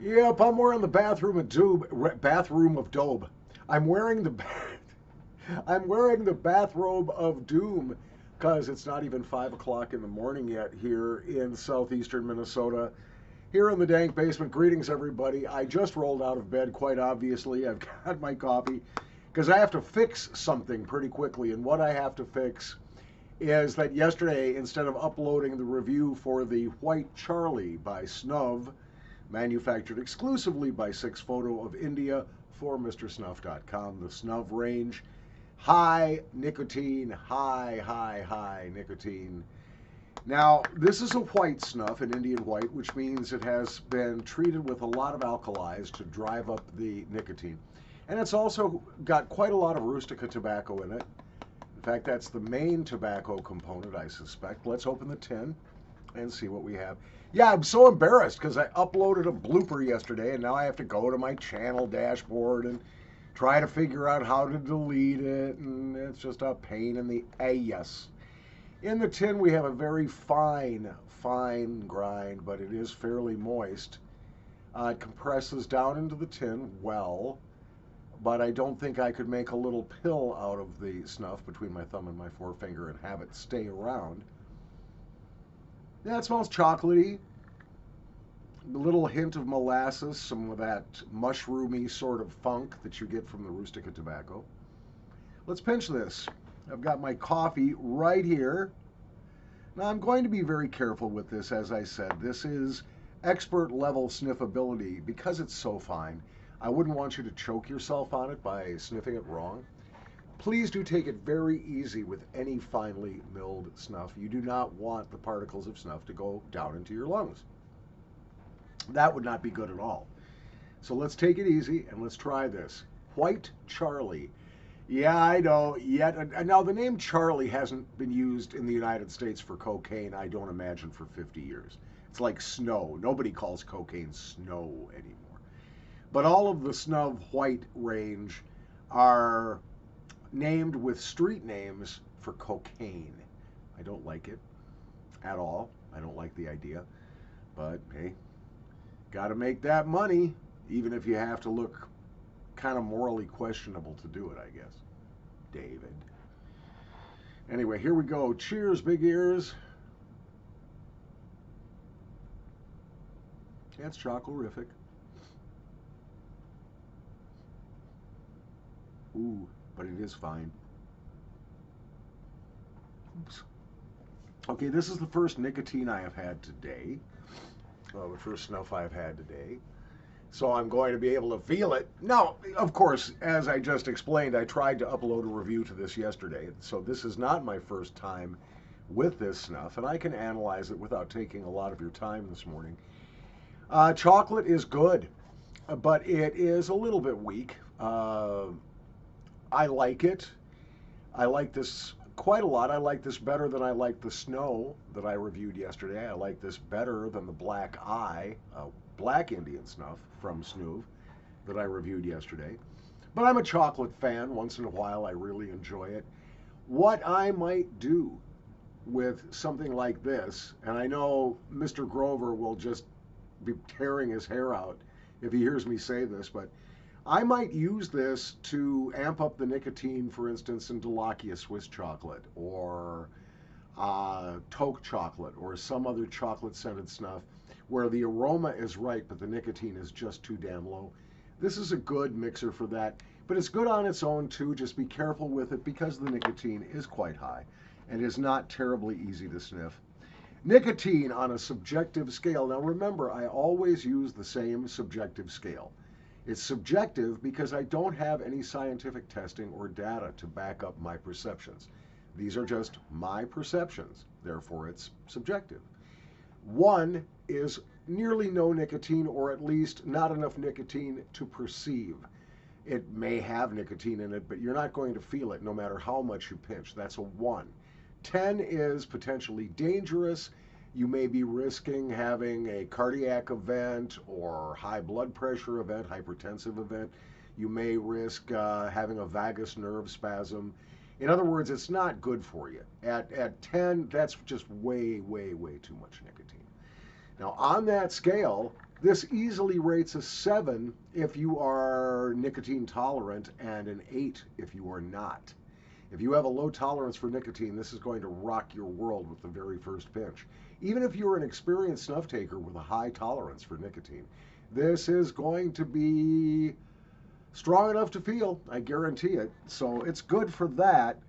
Yep, I'm wearing the bathroom of Dobe. I'm wearing the I'm wearing the bathrobe of doom because it's not even 5 o'clock in the morning yet here in southeastern Minnesota. Here in the dank basement. Greetings, everybody. I just rolled out of bed, quite obviously. I've got my coffee because I have to fix something pretty quickly. And what I have to fix is that yesterday, instead of uploading the review for the White Charlie by Snuv, manufactured exclusively by Six Photo of India for MrSnuff.com, the Snuv range, high nicotine, high nicotine. Now, this is a white snuff, an Indian white, which means it has been treated with a lot of alkalis to drive up the nicotine. And it's also got quite a lot of rustica tobacco in it. In fact, that's the main tobacco component, I suspect. Let's open the tin and see what we have. Yeah, I'm so embarrassed because I uploaded a blooper yesterday and now I have to go to my channel dashboard and try to figure out how to delete it, and it's just a pain in the ass. In the tin, we have a very fine grind, but it is fairly moist. It compresses down into the tin well, but I don't think I could make a little pill out of the snuff between my thumb and my forefinger and have it stay around. Yeah, it smells chocolatey. A little hint of molasses, some of that mushroomy sort of funk that you get from the rustica tobacco. Let's pinch this. I've got my coffee right here. Now, I'm going to be very careful with this, as I said. This is expert level sniffability because it's so fine. I wouldn't want you to choke yourself on it by sniffing it wrong. Please do take it very easy with any finely milled snuff. You do not want the particles of snuff to go down into your lungs. That would not be good at all. So let's take it easy and let's try this. White Charlie. Yeah, I know. Yet now the name Charlie hasn't been used in the United States for cocaine, I don't imagine, for 50 years. It's like snow. Nobody calls cocaine snow anymore. But all of the Snuv White range are named with street names for cocaine. I don't like it at all. I don't like the idea. But hey, got to make that money, even if you have to look kind of morally questionable to do it, I guess. David. Anyway, here we go. Cheers, big ears. That's chocorific. Ooh, but it is fine. Oops. Okay, this is the first nicotine I have had today. Well, the first snuff I've had today. So I'm going to be able to feel it. Now, of course, as I just explained, I tried to upload a review to this yesterday. So this is not my first time with this snuff, and I can analyze it without taking a lot of your time this morning. Chocolate is good, but it is a little bit weak. I like it. I like this quite a lot. I like this better than I like the snow that I reviewed yesterday. I like this better than the black eye, black Indian snuff from Snuv that I reviewed yesterday. But I'm a chocolate fan. Once in a while, I really enjoy it. What I might do with something like this, and I know Mr. Grover will just be tearing his hair out if he hears me say this, but I might use this to amp up the nicotine, for instance, in Delakia Swiss chocolate or Toke chocolate or some other chocolate scented snuff where the aroma is right, but the nicotine is just too damn low. This is a good mixer for that, but it's good on its own too. Just be careful with it because the nicotine is quite high and is not terribly easy to sniff. Nicotine on a subjective scale. Now remember, I always use the same subjective scale. It's subjective because I don't have any scientific testing or data to back up my perceptions. These are just my perceptions, therefore it's subjective. One is nearly no nicotine, or at least not enough nicotine to perceive. It may have nicotine in it, but you're not going to feel it no matter how much you pinch. That's a 1. 10 is potentially dangerous. You may be risking having a cardiac event or high blood pressure event, hypertensive event. You may risk having a vagus nerve spasm. In other words, it's not good for you. At 10, that's just way too much nicotine. Now, on that scale, This easily rates a 7 if you are nicotine tolerant and an 8 if you are not. If you have a low tolerance for nicotine, this is going to rock your world with the very first pinch. Even if you're an experienced snuff taker with a high tolerance for nicotine, this is going to be strong enough to feel, I guarantee it. So it's good for that.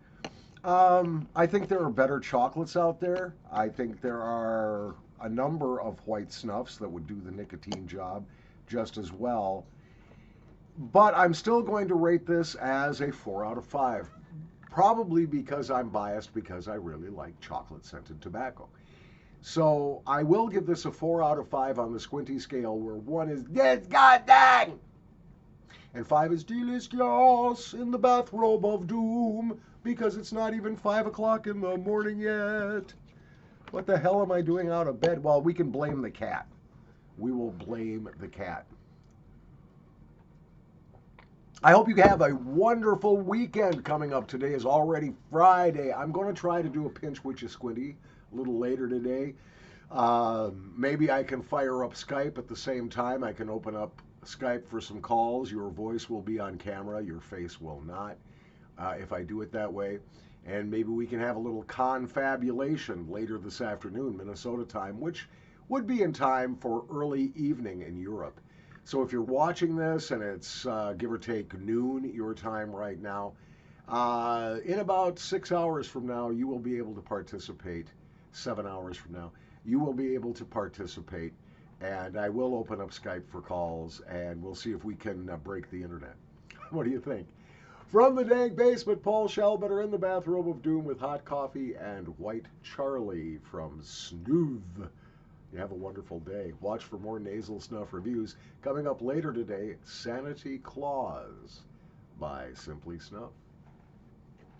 I think there are better chocolates out there. I think there are a number of white snuffs that would do the nicotine job just as well. But I'm still going to rate this as a 4 out of 5. Probably because I'm biased because I really like chocolate scented tobacco. So I will give this a 4 out of 5 on the squinty scale, where 1 is this goddamn and 5 is delicious in the bathrobe of doom because it's not even 5 o'clock in the morning yet. What the hell am I doing out of bed? Well, we can blame the cat. We will blame the cat. I hope you have a wonderful weekend coming up. Today is already Friday. I'm going to try to do a pinch with you, Squinty, a little later today. Maybe I can fire up Skype at the same time. I can open up Skype for some calls. Your voice will be on camera. Your face will not, if I do it that way. And maybe we can have a little confabulation later this afternoon, Minnesota time, which would be in time for early evening in Europe. So if you're watching this and it's give or take noon your time right now, in about 6 hours from now, you will be able to participate. 7 hours from now, you will be able to participate. And I will open up Skype for calls, and we'll see if we can break the internet. What do you think? From the dank basement, Paul Shelbetter in the bathrobe of doom with hot coffee and White Charlie from Snuv. You have a wonderful day. Watch for more Nasal Snuff reviews. Coming up later today, Sanity Clause by Simply Snuff.